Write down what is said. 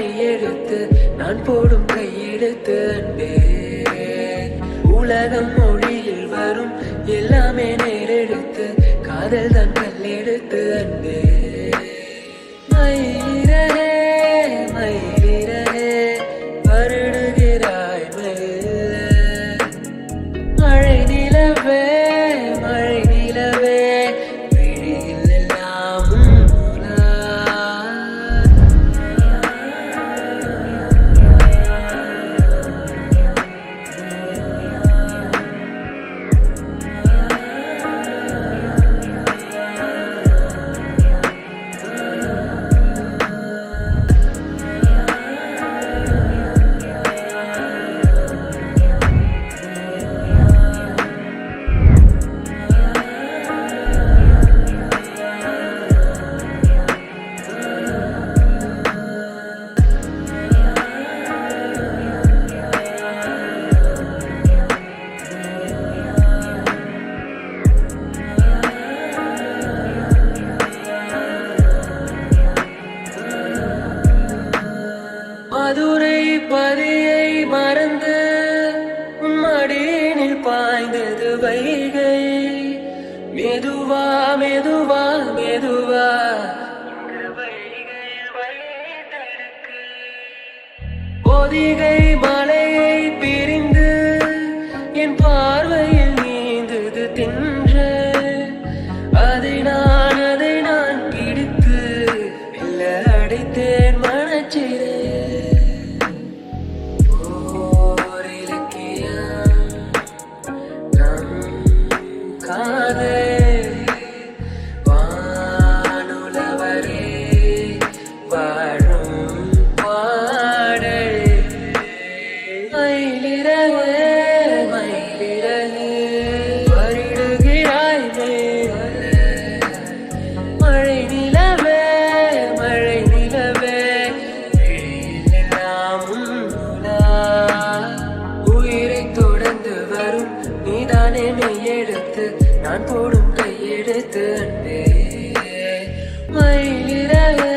மெய்யெழுத்து நான் போடும் கையெழுத்து அன்பே. உலகம் மொழியில் வரும் எல்லாமே நேரெழுத்து, காதல் தான் கல்லெடுத்து அன்பே. மயிலிறகே மயிலிறகே வருடுகிறாய் மெல்ல, மழை நிலவே மழை நிலவே விழியில் எல்லாம் உலா. மதுரை பதியை மறந்து உன் மடியினில் பாய்ந்தது வைகை. மெதுவா மெதுவா மெதுவா பொதிகை மலையை பிரிந்து என் பார்வையில் நீந்தது தின்று. அதை நான் பிடித்து இல்ல அடித்தேன் மனச்சிறை. வானுலவரே வாழும் பாடல் மயிலிறகே மயிலிறகே வருடுகிறாய் மேல, மழை நிலவே மழை நிலவே விழியில் எல்லாம் உலா. உயிரை தொடர்ந்து வரும் நீதானே மெய்யெழுத்து நான் போடும் கையெழுத்து அன்பே. மயிலிறகே